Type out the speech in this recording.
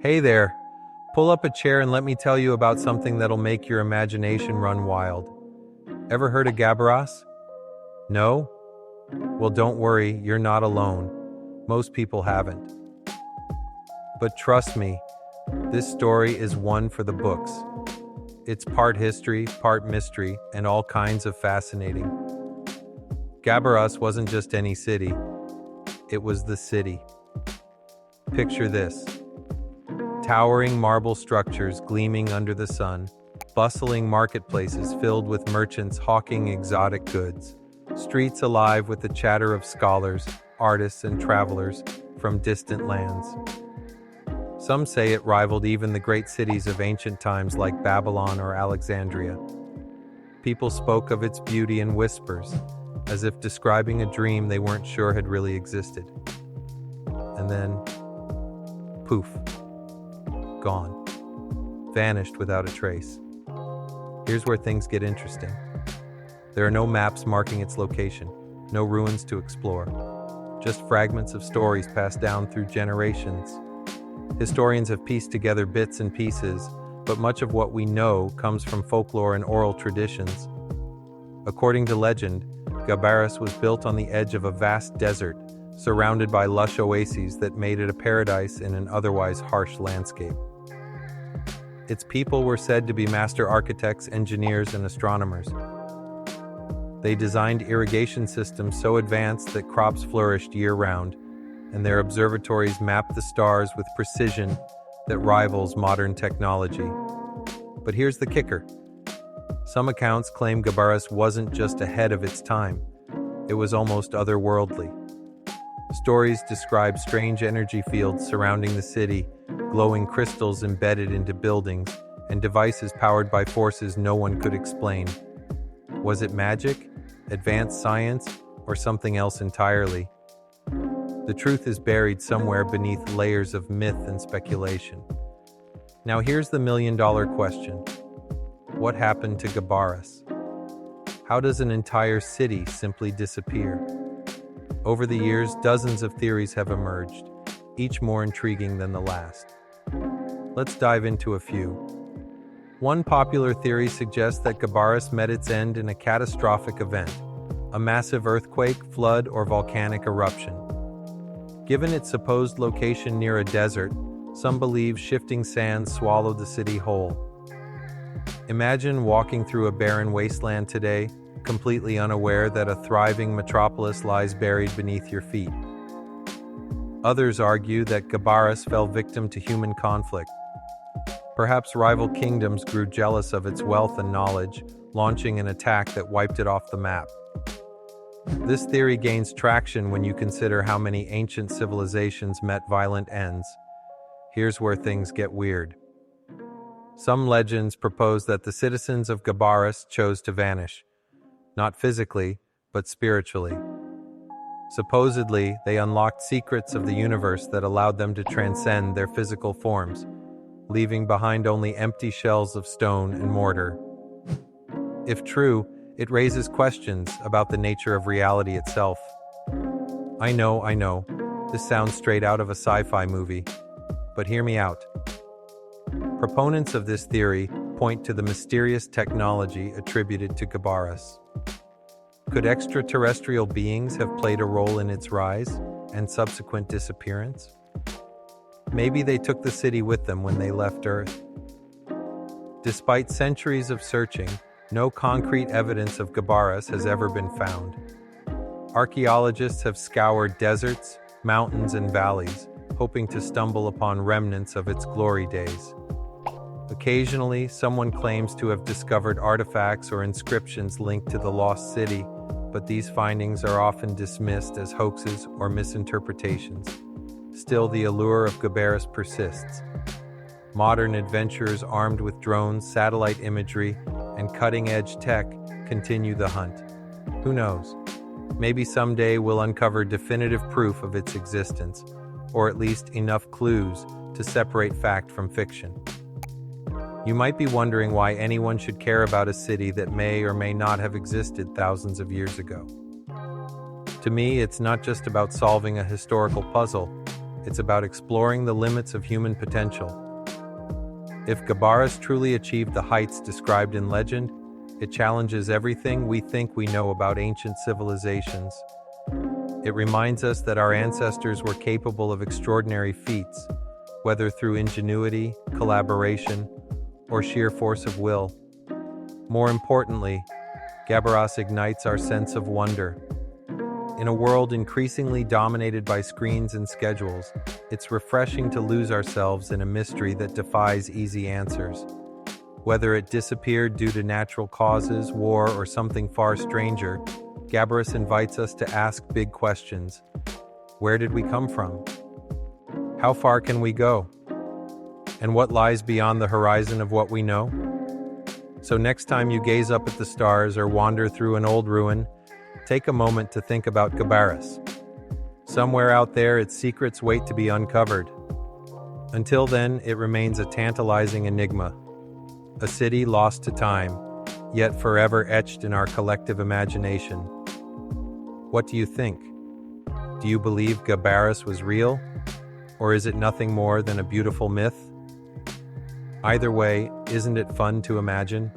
Hey there, pull up a chair and let me tell you about something that'll make your imagination run wild. Ever heard of Gabaras? No? Well, don't worry, you're not alone. Most people haven't. But trust me, this story is one for the books. It's part history, part mystery, and all kinds of fascinating. Gabaras wasn't just any city, it was the city. Picture this. Towering marble structures gleaming under the sun, bustling marketplaces filled with merchants hawking exotic goods, streets alive with the chatter of scholars, artists, and travelers from distant lands. Some say it rivaled even the great cities of ancient times like Babylon or Alexandria. People spoke of its beauty in whispers, as if describing a dream they weren't sure had really existed. And then, poof. Gone. Vanished without a trace. Here's where things get interesting. There are no maps marking its location, no ruins to explore, just fragments of stories passed down through generations. Historians have pieced together bits and pieces, but much of what we know comes from folklore and oral traditions. According to legend, Gabaras was built on the edge of a vast desert, surrounded by lush oases that made it a paradise in an otherwise harsh landscape. Its people were said to be master architects, engineers, and astronomers. They designed irrigation systems so advanced that crops flourished year-round, and their observatories mapped the stars with precision that rivals modern technology. But here's the kicker. Some accounts claim Gabaras wasn't just ahead of its time, it was almost otherworldly. Stories describe strange energy fields surrounding the city, glowing crystals embedded into buildings, and devices powered by forces no one could explain. Was it magic, advanced science, or something else entirely? The truth is buried somewhere beneath layers of myth and speculation. Now here's the million-dollar question. What happened to Gabaras? How does an entire city simply disappear? Over the years, dozens of theories have emerged, each more intriguing than the last. Let's dive into a few. One popular theory suggests that Gabaras met its end in a catastrophic event, a massive earthquake, flood, or volcanic eruption. Given its supposed location near a desert, some believe shifting sands swallowed the city whole. Imagine walking through a barren wasteland today, completely unaware that a thriving metropolis lies buried beneath your feet. Others argue that Gabaras fell victim to human conflict. Perhaps rival kingdoms grew jealous of its wealth and knowledge, launching an attack that wiped it off the map. This theory gains traction when you consider how many ancient civilizations met violent ends. Here's where things get weird. Some legends propose that the citizens of Gabaras chose to vanish, not physically, but spiritually. Supposedly, they unlocked secrets of the universe that allowed them to transcend their physical forms, leaving behind only empty shells of stone and mortar. If true, it raises questions about the nature of reality itself. I know, this sounds straight out of a sci-fi movie, but hear me out. Proponents of this theory point to the mysterious technology attributed to Gabaras. Could extraterrestrial beings have played a role in its rise and subsequent disappearance? Maybe they took the city with them when they left Earth. Despite centuries of searching, no concrete evidence of Gabaras has ever been found. Archaeologists have scoured deserts, mountains, and valleys, hoping to stumble upon remnants of its glory days. Occasionally, someone claims to have discovered artifacts or inscriptions linked to the lost city, but these findings are often dismissed as hoaxes or misinterpretations. Still, the allure of Gabaras persists. Modern adventurers armed with drones, satellite imagery, and cutting-edge tech continue the hunt. Who knows? Maybe someday we'll uncover definitive proof of its existence, or at least enough clues to separate fact from fiction. You might be wondering why anyone should care about a city that may or may not have existed thousands of years ago. To me, it's not just about solving a historical puzzle, It's about exploring the limits of human potential. If Gabaras truly achieved the heights described in legend, it challenges everything we think we know about ancient civilizations. It reminds us that our ancestors were capable of extraordinary feats, whether through ingenuity, collaboration, or sheer force of will. More importantly, Gabaras ignites our sense of wonder. In a world increasingly dominated by screens and schedules, it's refreshing to lose ourselves in a mystery that defies easy answers. Whether it disappeared due to natural causes, war, or something far stranger, Gabaras invites us to ask big questions. Where did we come from? How far can we go? And what lies beyond the horizon of what we know? So next time you gaze up at the stars or wander through an old ruin, take a moment to think about Gabaras. Somewhere out there, its secrets wait to be uncovered. Until then, it remains a tantalizing enigma, a city lost to time, yet forever etched in our collective imagination. What do you think? Do you believe Gabaras was real? Or is it nothing more than a beautiful myth? Either way, isn't it fun to imagine?